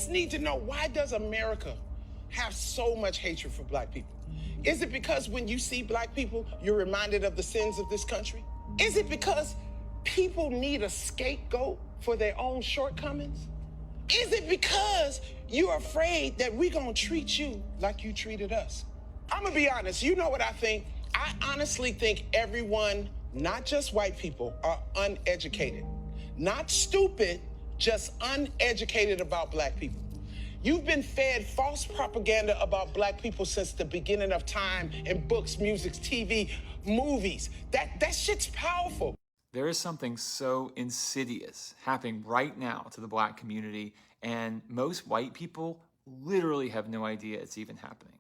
just need to know, why does America have so much hatred for black people? Is it because when you see black people, you're reminded of the sins of this country? Is it because people need a scapegoat for their own shortcomings? Is it because you're afraid that we're gonna treat you like you treated us? I'm gonna be honest, you know what I think? I honestly think everyone, not just white people, are uneducated. Not stupid, just uneducated about black people. You've been fed false propaganda about black people since the beginning of time in books, music, TV, movies. That shit's powerful. There is something so insidious happening right now to the black community, and most white people literally have no idea it's even happening.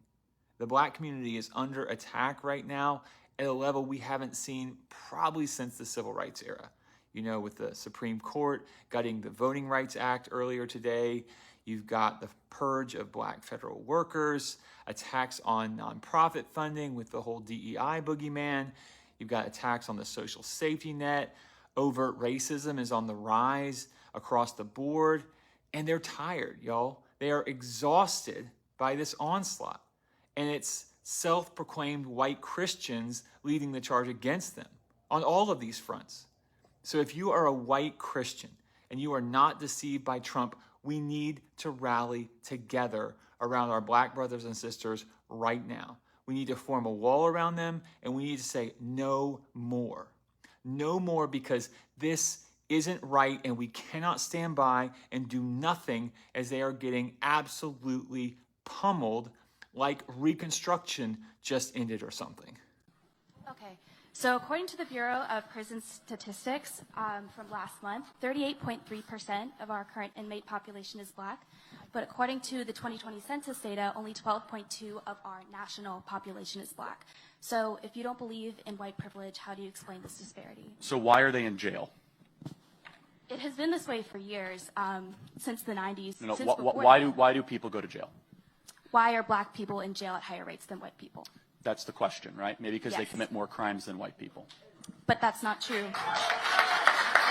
The black community is under attack right now at a level we haven't seen probably since the Civil Rights era. You know, with the Supreme Court gutting the Voting Rights Act earlier today, you've got the purge of black federal workers, attacks on nonprofit funding with the whole DEI boogeyman. You've got attacks on the social safety net. Overt racism is on the rise across the board. And they're tired, y'all. They are exhausted by this onslaught. And it's self-proclaimed white Christians leading the charge against them on all of these fronts. So if you are a white Christian and you are not deceived by Trump, we need to rally together around our black brothers and sisters right now. We need to form a wall around them, and we need to say no more. No more, because this isn't right, and we cannot stand by and do nothing as they are getting absolutely pummeled like Reconstruction just ended or something. Okay. So according to the Bureau of Prison Statistics from last month, 38.3% of our current inmate population is black. But according to the 2020 census data, only 12.2% of our national population is black. So if you don't believe in white privilege, how do you explain this disparity? So why are they in jail? It has been this way for years, since the 90s. No, since why do people go to jail? Why are black people in jail at higher rates than white people? That's the question, right? Maybe because they commit more crimes than white people. But that's not true. It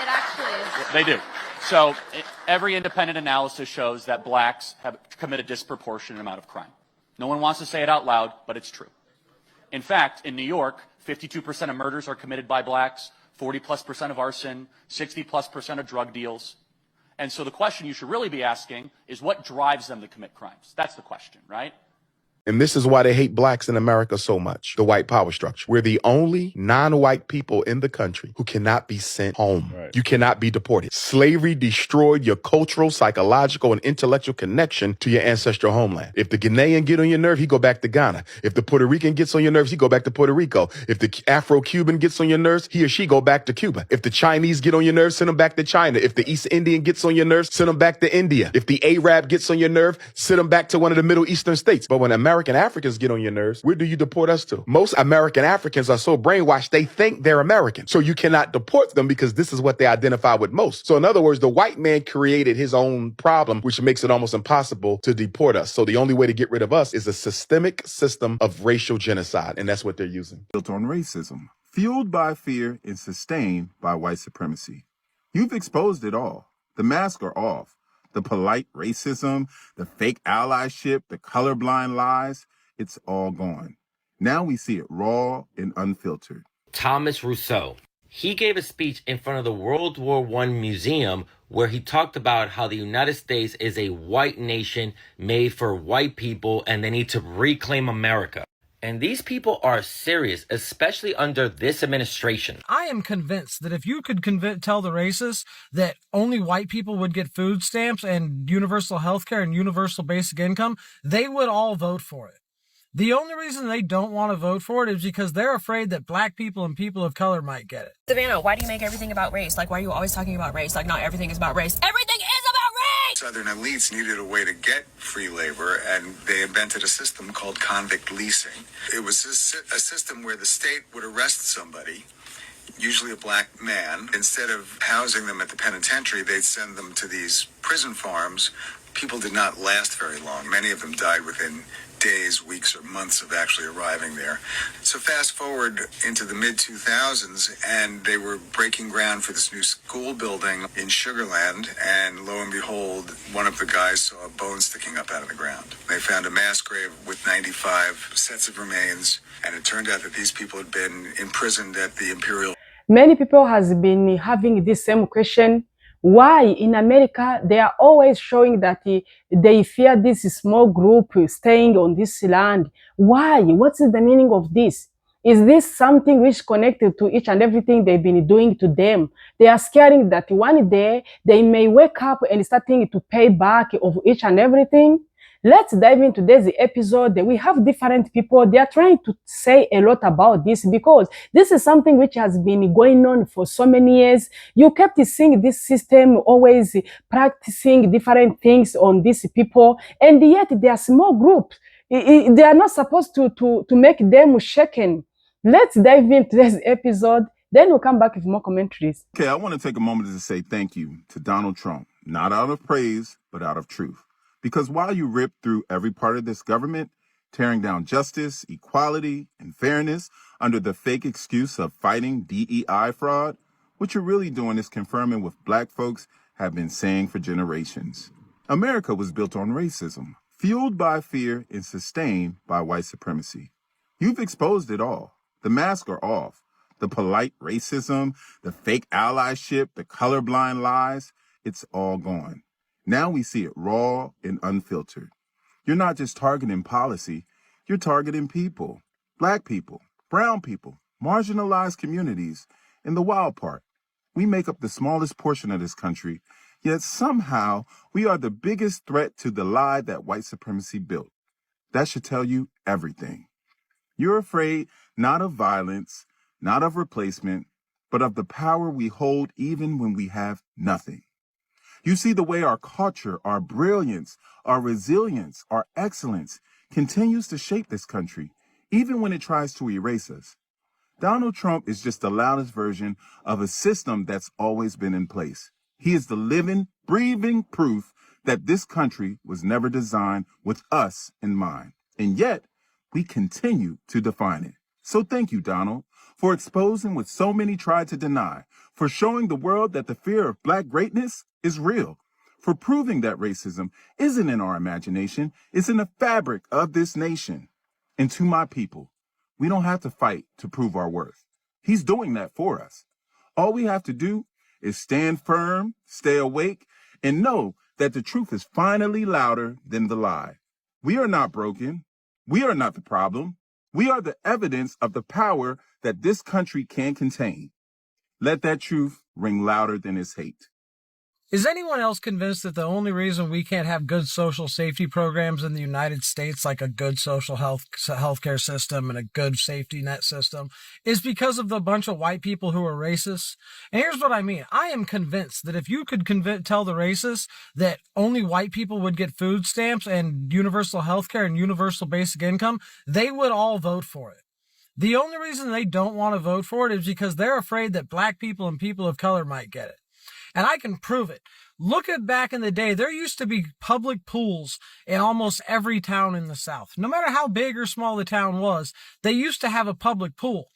actually is. They do. So every independent analysis shows that blacks have committed a disproportionate amount of crime. No one wants to say it out loud, but it's true. In fact, in New York, 52% of murders are committed by blacks, 40+% of arson, 60+% of drug deals. And so the question you should really be asking is, what drives them to commit crimes? That's the question, right? And this is why they hate blacks in America so much, the white power structure. We're the only non-white people in the country who cannot be sent home. Right. You cannot be deported. Slavery destroyed your cultural, psychological, and intellectual connection to your ancestral homeland. If the Ghanaian get on your nerve, he go back to Ghana. If the Puerto Rican gets on your nerves, he go back to Puerto Rico. If the Afro-Cuban gets on your nerves, he or she go back to Cuba. If the Chinese get on your nerves, send them back to China. If the East Indian gets on your nerves, send them back to India. If the Arab gets on your nerve, send them back to one of the Middle Eastern states. But when American Africans get on your nerves, where do you deport us to? Most American Africans are so brainwashed, they think they're American. So you cannot deport them because this is what they identify with most. So in other words, the white man created his own problem, which makes it almost impossible to deport us. So the only way to get rid of us is a systemic system of racial genocide. And that's what they're using. Built on racism, fueled by fear and sustained by white supremacy. You've exposed it all. The masks are off. The polite racism, the fake allyship, the colorblind lies, it's all gone. Now we see it raw and unfiltered. Thomas Rousseau. He gave a speech in front of the World War I Museum where he talked about how the United States is a white nation made for white people and they need to reclaim America. And these people are serious, especially under this administration. I am convinced that if you could tell the racists that only white people would get food stamps and universal health care and universal basic income, they would all vote for it. The only reason they don't want to vote for it is because they're afraid that black people and people of color might get it. Savannah, why do you make everything about race? Like, why are you always talking about race? Like, not everything is about race. Everything is about race! Southern elites needed a way to get free labor, and they invented a system called convict leasing. It was a system where the state would arrest somebody, usually a black man. Instead of housing them at the penitentiary, they'd send them to these prison farms. People did not last very long. Many of them died within days, weeks, or months of actually arriving there. So fast forward into the mid-2000s, and they were breaking ground for this new school building in Sugarland, and lo and behold, one of the guys saw a bone sticking up out of the ground. They found a mass grave with 95 sets of remains, and it turned out that these people had been imprisoned at the Imperial. Many people has been having this same question. Why in America they are always showing that they fear this small group staying on this land? Why? What's the meaning of this? Is this something which connected to each and everything they've been doing to them? They are scaring that one day they may wake up and starting to pay back of each and everything. Let's dive into today's episode. We have different people. They are trying to say a lot about this because this is something which has been going on for so many years. You kept seeing this system always practicing different things on these people, and yet they are small groups. They are not supposed to make them shaken. Let's dive into today's episode. Then we'll come back with more commentaries. Okay, I want to take a moment to say thank you to Donald Trump, not out of praise, but out of truth. Because while you rip through every part of this government, tearing down justice, equality, and fairness under the fake excuse of fighting DEI fraud, what you're really doing is confirming what Black folks have been saying for generations. America was built on racism, fueled by fear and sustained by white supremacy. You've exposed it all. The masks are off. The polite racism, the fake allyship, the colorblind lies, it's all gone. Now we see it raw and unfiltered. You're not just targeting policy, you're targeting people. Black people, brown people, marginalized communities. And the wild part, we make up the smallest portion of this country, yet somehow we are the biggest threat to the lie that white supremacy built. That should tell you everything. You're afraid not of violence, not of replacement, but of the power we hold even when we have nothing. You see the way our culture, our brilliance, our resilience, our excellence continues to shape this country, even when it tries to erase us. Donald Trump is just the loudest version of a system that's always been in place. He is the living, breathing proof that this country was never designed with us in mind. And yet, we continue to define it. So thank you, Donald, for exposing what so many tried to deny, for showing the world that the fear of Black greatness is real, for proving that racism isn't in our imagination, it's in the fabric of this nation. And to my people, we don't have to fight to prove our worth. He's doing that for us. All we have to do is stand firm, stay awake, and know that the truth is finally louder than the lie. We are not broken. We are not the problem. We are the evidence of the power that this country can contain. Let that truth ring louder than its hate. Is anyone else convinced that the only reason we can't have good social safety programs in the United States, like a good social healthcare system and a good safety net system, is because of the bunch of white people who are racist? And here's what I mean. I am convinced that if you could tell the racists that only white people would get food stamps and universal healthcare and universal basic income, they would all vote for it. The only reason they don't want to vote for it is because they're afraid that black people and people of color might get it. And I can prove it. Look at back in the day, there used to be public pools in almost every town in the South. No matter how big or small the town was, they used to have a public pool.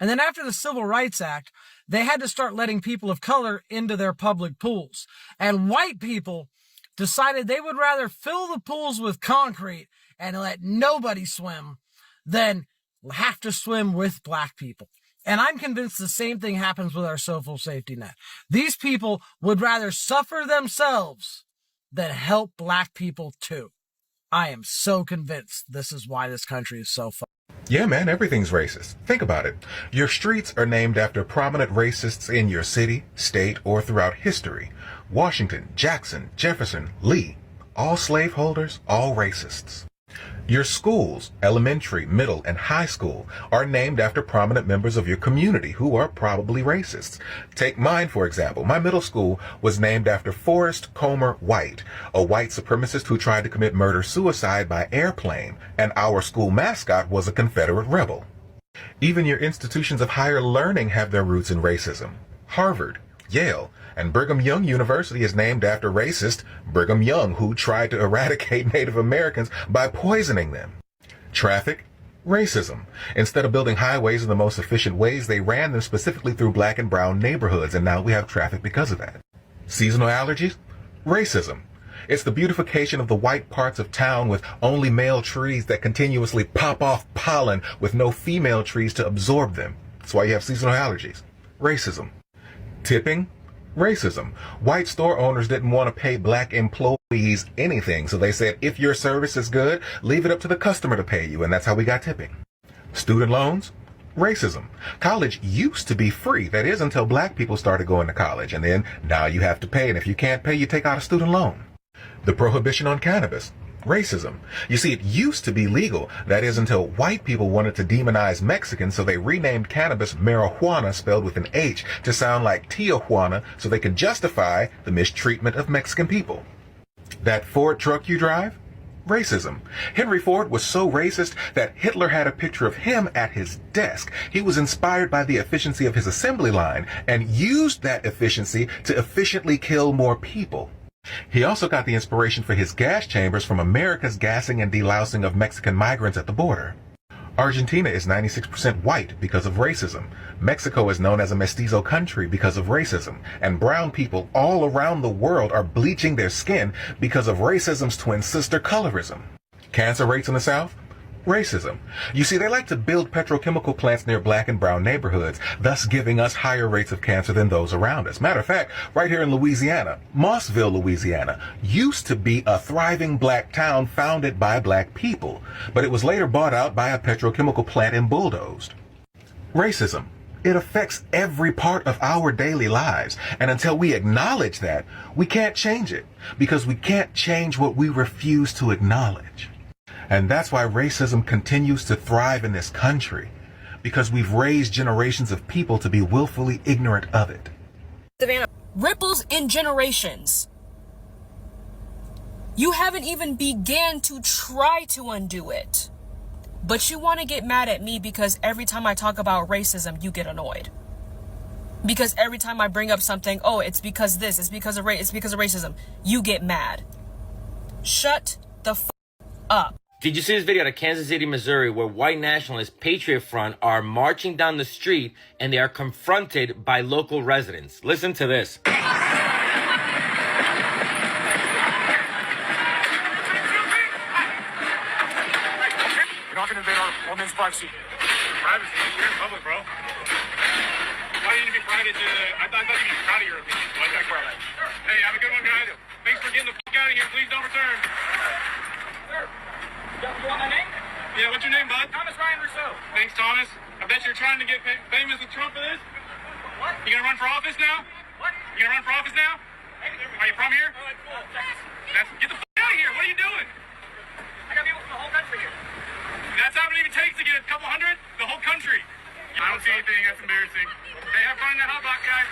And then after the Civil Rights Act, they had to start letting people of color into their public pools. And white people decided they would rather fill the pools with concrete and let nobody swim than have to swim with black people. And I'm convinced the same thing happens with our social safety net. These people would rather suffer themselves than help black people too. I am so convinced this is why this country is so fucked. Yeah, man, everything's racist. Think about it. Your streets are named after prominent racists in your city, state, or throughout history. Washington, Jackson, Jefferson, Lee. All slaveholders, all racists. Your schools, elementary, middle, and high school, are named after prominent members of your community who are probably racists. Take mine, for example. My middle school was named after Forrest Comer White, a white supremacist who tried to commit murder-suicide by airplane, and our school mascot was a Confederate rebel. Even your institutions of higher learning have their roots in racism. Harvard, Yale, and Brigham Young University is named after racist Brigham Young, who tried to eradicate Native Americans by poisoning them. Traffic, racism. Instead of building highways in the most efficient ways, they ran them specifically through black and brown neighborhoods, and now we have traffic because of that. Seasonal allergies, racism. It's the beautification of the white parts of town with only male trees that continuously pop off pollen with no female trees to absorb them. That's why you have seasonal allergies. Racism. Tipping, racism. White store owners didn't want to pay black employees anything, so they said, if your service is good, leave it up to the customer to pay you, and that's how we got tipping. Student loans, racism. College used to be free. That is until black people started going to college, and then now you have to pay, and if you can't pay, you take out a student loan. The prohibition on cannabis, racism. You see, it used to be legal. That is until white people wanted to demonize Mexicans, so they renamed cannabis marijuana, spelled with an H, to sound like Tijuana, so they could justify the mistreatment of Mexican people. That Ford truck you drive? Racism. Henry Ford was so racist that Hitler had a picture of him at his desk. He was inspired by the efficiency of his assembly line and used that efficiency to efficiently kill more people. He also got the inspiration for his gas chambers from America's gassing and delousing of Mexican migrants at the border. Argentina is 96% white because of racism. Mexico is known as a mestizo country because of racism. And brown people all around the world are bleaching their skin because of racism's twin sister, colorism. Cancer rates in the South? Racism. You see, they like to build petrochemical plants near black and brown neighborhoods, thus giving us higher rates of cancer than those around us. Matter of fact, right here in Louisiana, Mossville, Louisiana, used to be a thriving black town founded by black people, but it was later bought out by a petrochemical plant and bulldozed. Racism. It affects every part of our daily lives, and until we acknowledge that, we can't change it, because we can't change what we refuse to acknowledge. And that's why racism continues to thrive in this country, because we've raised generations of people to be willfully ignorant of it. Savannah, ripples in generations. You haven't even began to try to undo it. But you want to get mad at me because every time I talk about racism, you get annoyed. Because every time I bring up something, oh, it's because this, it's because of race, it's because of racism, you get mad. Shut the f up. Did you see this video out of Kansas City, Missouri, where white nationalists, Patriot Front, are marching down the street and they are confronted by local residents? Listen to this. You're not going to invade our women's privacy. Privacy? You're in public, bro. Why do you need to be private? I thought you'd be proud of your opinion. Why is that private? Hey, have a good one, guys. Thanks for getting the f*** out of here. Please don't return. Sir. You want my name? Yeah, what's your name, bud? Thomas Ryan Rousseau. Thanks, Thomas. I bet you're trying to get famous with Trump for this. What? You gonna run for office now? What? You gonna run for office now? Are you from here? Get the f*** out of here. What are you doing? I got people from the whole country here. That's how it even takes to get a couple hundred? The whole country. I don't see anything. That's embarrassing. Hey, have fun in that hot box, guys.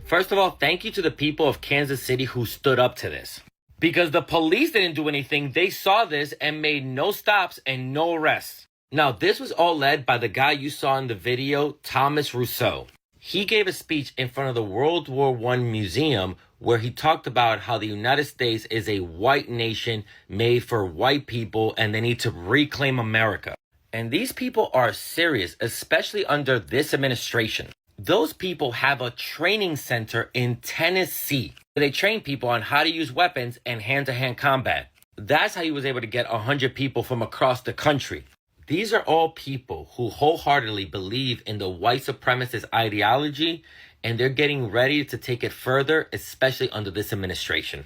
First of all, thank you to the people of Kansas City who stood up to this. Because the police didn't do anything, they saw this and made no stops and no arrests. Now, this was all led by the guy you saw in the video, Thomas Rousseau. He gave a speech in front of the World War I Museum where he talked about how the United States is a white nation made for white people and they need to reclaim America. And these people are serious, especially under this administration. Those people have a training center in Tennessee. They train people on how to use weapons and hand-to-hand combat. That's how he was able to get 100 people from across the country. These are all people who wholeheartedly believe in the white supremacist ideology, and they're getting ready to take it further, especially under this administration.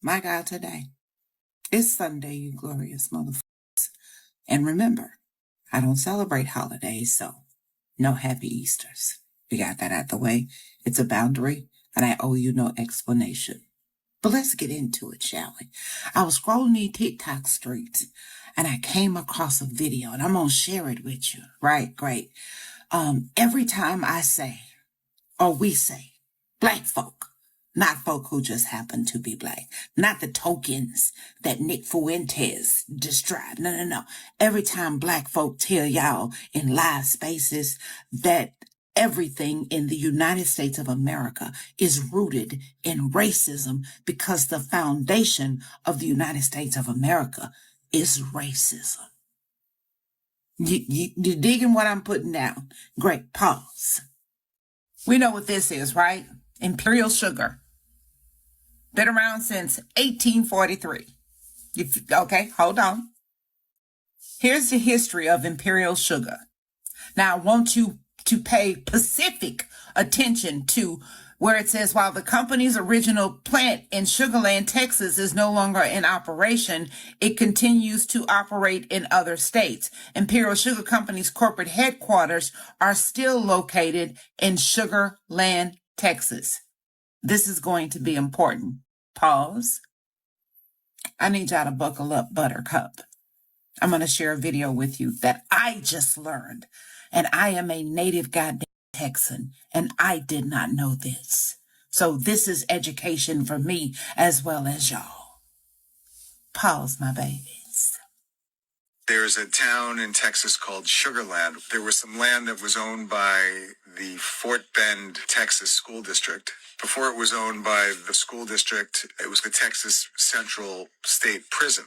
My God, today, it's Sunday, you glorious motherfuckers. And remember, I don't celebrate holidays, so no happy Easters. We got that out the way. It's a boundary, and I owe you no explanation. But let's get into it, shall we? I was scrolling these TikTok streets, and I came across a video, and I'm going to share it with you. Right, great. Every time I say, or we say, black folk, not folk who just happen to be black, not the tokens that Nick Fuentes described. No. Every time black folk tell y'all in live spaces that Everything in the United States of America is rooted in racism because the foundation of the United States of America is racism. You digging what I'm putting down? Great. Pause. We know what this is, right? Imperial sugar. Been around since 1843. Okay, hold on. Here's the history of imperial sugar. Now, I want you to pay specific attention to where it says, while the company's original plant in Sugarland, Texas is no longer in operation, it continues to operate in other states. Imperial Sugar Company's corporate headquarters are still located in Sugarland, Texas. This is going to be important. Pause. I need y'all to buckle up, Buttercup. I'm going to share a video with you that I just learned. And I am a native goddamn Texan, and I did not know this. So this is education for me as well as y'all. Pause, my babies. There's a town in Texas called Sugarland. There was some land that was owned by the Fort Bend, Texas School District. Before it was owned by the school district, it was the Texas Central State Prison.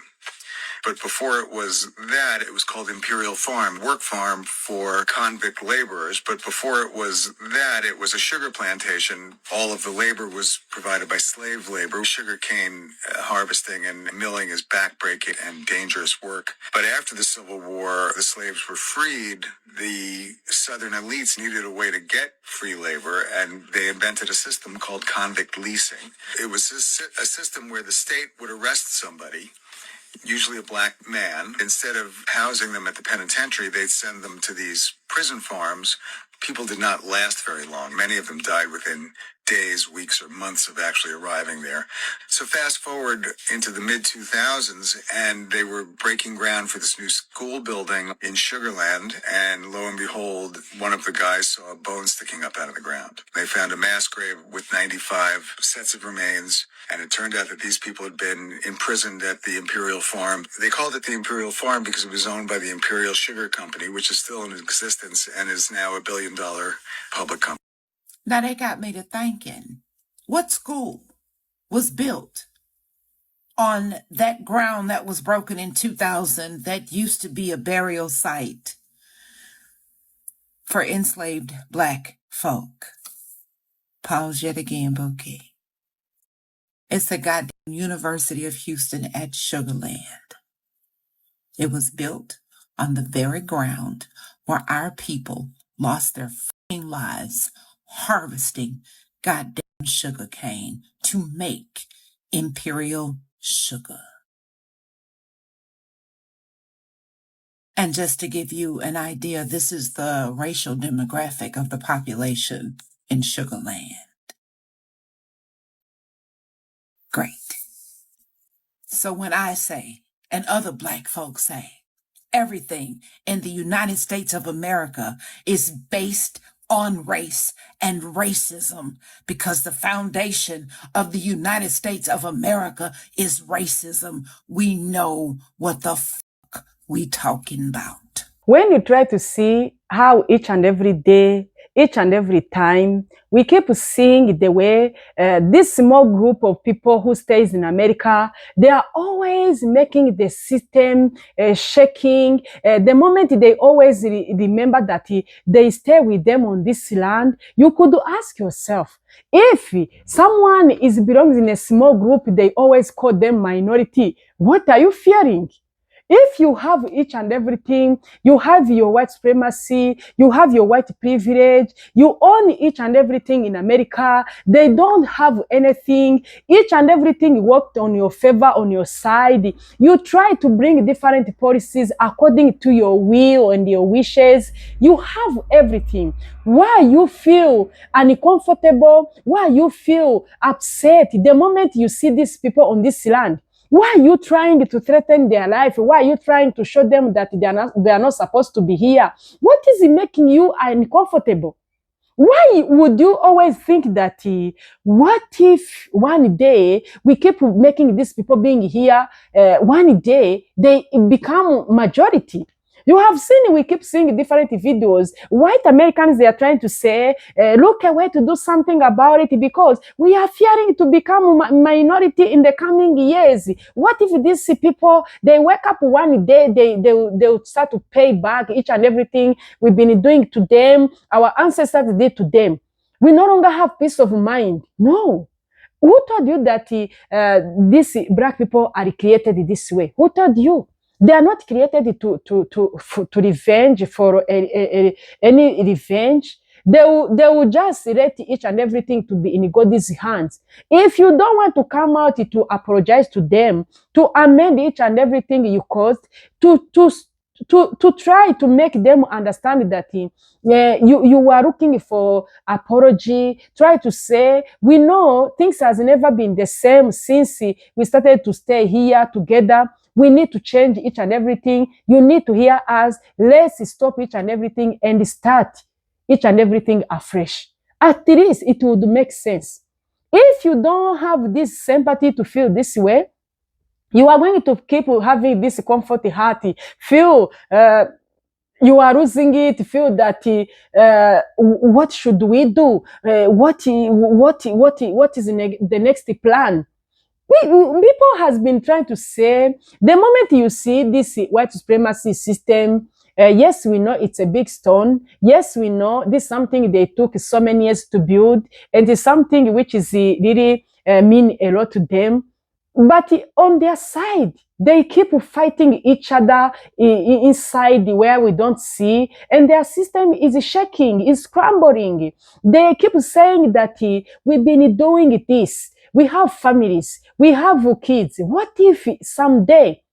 But before it was that, it was called Imperial Farm, work farm for convict laborers. But before it was that, it was a sugar plantation. All of the labor was provided by slave labor. Sugarcane harvesting and milling is backbreaking and dangerous work. But after the Civil War, the slaves were freed. The Southern elites needed a way to get free labor, and they invented a system called convict leasing. It was a system where the state would arrest somebody, usually a black man. Instead of housing them at the penitentiary, they'd send them to these prison farms. People did not last very long. Many of them died within days, weeks, or months of actually arriving there. So fast forward into the mid-2000s, and they were breaking ground for this new school building in Sugarland, and lo and behold, one of the guys saw a bone sticking up out of the ground. They found a mass grave with 95 sets of remains, and it turned out that these people had been imprisoned at the Imperial Farm. They called it the Imperial Farm because it was owned by the Imperial Sugar Company, which is still in existence and is now $1 billion public company. Now they got me to thinking, what school was built on that ground that was broken in 2000 that used to be a burial site for enslaved black folk? Pause yet again, Bouquet. It's the goddamn University of Houston at Sugarland. It was built on the very ground where our people lost their fucking lives harvesting goddamn sugar cane to make imperial sugar. And just to give you an idea, this is the racial demographic of the population in Sugarland. Great. So when I say, and other black folks say, everything in the United States of America is based on race and racism because the foundation of the United States of America is racism, we know what the fuck we talking about. When you try to see how each and every day, each and every time, we keep seeing the way this small group of people who stays in America, they are always making the system shaking. The moment they always remember that they stay with them on this land, you could ask yourself, if someone belongs in a small group, they always call them minority. What are you fearing? If you have each and everything, you have your white supremacy, you have your white privilege, you own each and everything in America, they don't have anything, each and everything worked on your favor, on your side. You try to bring different policies according to your will and your wishes. You have everything. Why you feel uncomfortable? Why you feel upset the moment you see these people on this land? Why are you trying to threaten their life? Why are you trying to show them that they are not supposed to be here? What is making you uncomfortable? Why would you always think that, what if one day we keep making these people being here, one day they become majority? You have seen, we keep seeing different videos. White Americans, they are trying to say, look a way to do something about it because we are fearing to become minority in the coming years. What if these people, they wake up one day, they'll start to pay back each and everything we've been doing to them, our ancestors did to them. We no longer have peace of mind. No. Who told you that these black people are created this way? Who told you? They are not created to revenge for any revenge. They will just let each and everything to be in God's hands. If you don't want to come out to apologize to them, to amend each and everything you caused, to try to make them understand that you are looking for apology, try to say, we know things has never been the same since we started to stay here together. We need to change each and everything. You need to hear us. Let's stop each and everything and start each and everything afresh. At least it would make sense. If you don't have this sympathy to feel this way, you are going to keep having this comfort heart, feel you are losing it, feel that what should we do? What is the next plan? People has been trying to say, the moment you see this white supremacy system, yes, we know it's a big stone. Yes, we know this is something they took so many years to build, and it's something which is really mean a lot to them. But on their side, they keep fighting each other inside where we don't see, and their system is shaking, is crumbling. They keep saying that we've been doing this. We have families, we have kids. What if someday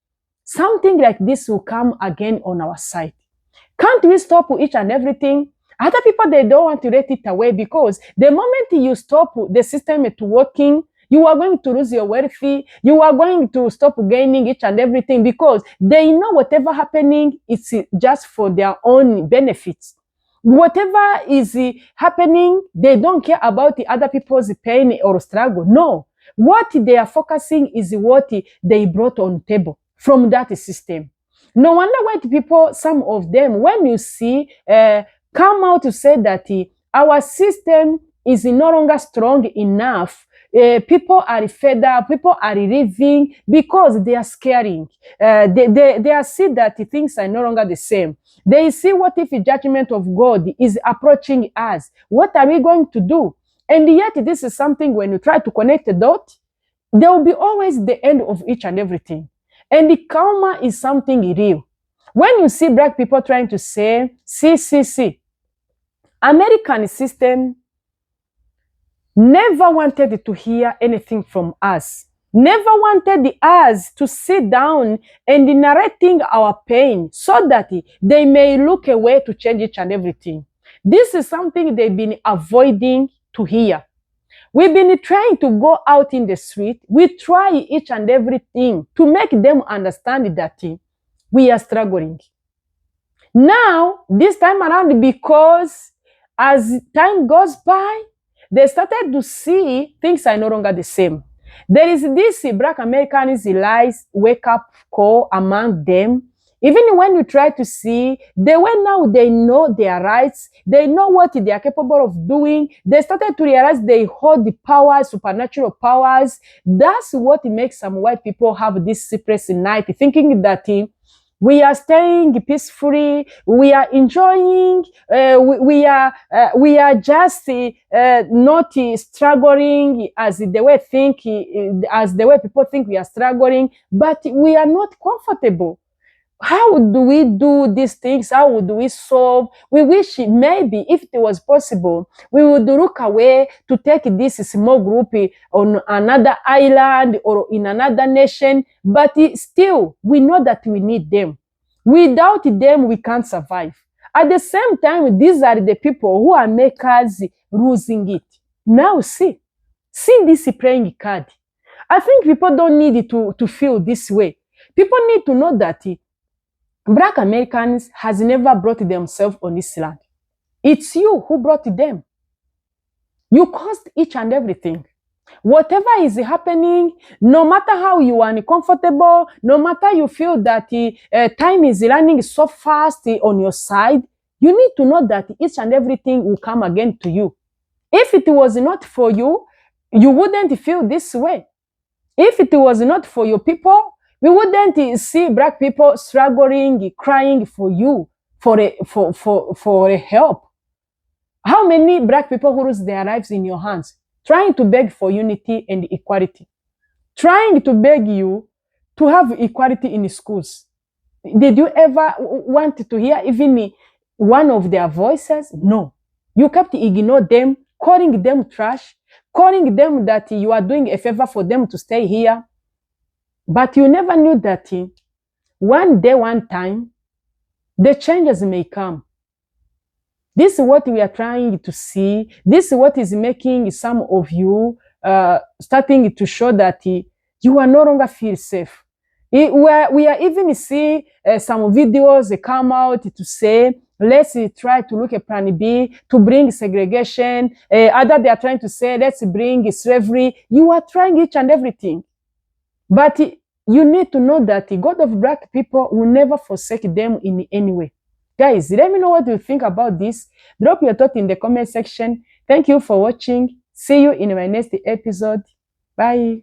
something like this will come again on our side? Can't we stop each and everything? Other people, they don't want to let it away because the moment you stop the system to working, you are going to lose your wealthy. You are going to stop gaining each and everything because they know whatever happening, it's just for their own benefits. Whatever is happening, they don't care about the other people's pain or struggle. No. What they are focusing is what they brought on table from that system. No wonder white people, some of them, when you see, come out to say that our system is no longer strong enough. People are fed up, people are leaving because they are scaring. They are see that things are no longer the same. They see, what if the judgment of God is approaching us? What are we going to do? And yet this is something, when you try to connect the dot, there will be always the end of each and everything. And the karma is something real. When you see black people trying to say, see, American system never wanted to hear anything from us. Never wanted us to sit down and narrating our pain so that they may look a way to change each and everything. This is something they've been avoiding to hear. We've been trying to go out in the street. We try each and everything to make them understand that we are struggling. Now, this time around, because as time goes by, they started to see things are no longer the same. There is this black Americans lies wake up call among them. Even when you try to see, the way now they know their rights, they know what they are capable of doing, they started to realize they hold the powers, supernatural powers. That's what makes some white people have this sleepless night, thinking that we are staying peacefully, we are enjoying, we are just not struggling as the way people think we are struggling, but we are not comfortable. How do we do these things? How would we solve? We wish maybe if it was possible, we would look away to take this small group on another island or in another nation, but still, we know that we need them. Without them, we can't survive. At the same time, these are the people who are makers losing it. Now see this playing card. I think people don't need to feel this way. People need to know that Black Americans has never brought themselves on this land. It's you who brought them. You caused each and everything. Whatever is happening, no matter how you are uncomfortable, no matter you feel that time is running so fast on your side, you need to know that each and everything will come again to you. If it was not for you, you wouldn't feel this way. If it was not for your people, we wouldn't see black people struggling, crying for you, for a help. How many black people who lose their lives in your hands, trying to beg for unity and equality, trying to beg you to have equality in schools? Did you ever want to hear even one of their voices? No. You kept ignoring them, calling them trash, calling them that you are doing a favor for them to stay here. But you never knew that one day, one time, the changes may come. This is what we are trying to see. This is what is making some of you starting to show that you are no longer feel safe. We are even seeing some videos come out to say, let's try to look at plan B to bring segregation. Other they are trying to say, let's bring slavery. You are trying each and everything. But you need to know that the God of black people will never forsake them in any way. Guys, let me know what you think about this. Drop your thought in the comment section. Thank you for watching. See you in my next episode. Bye.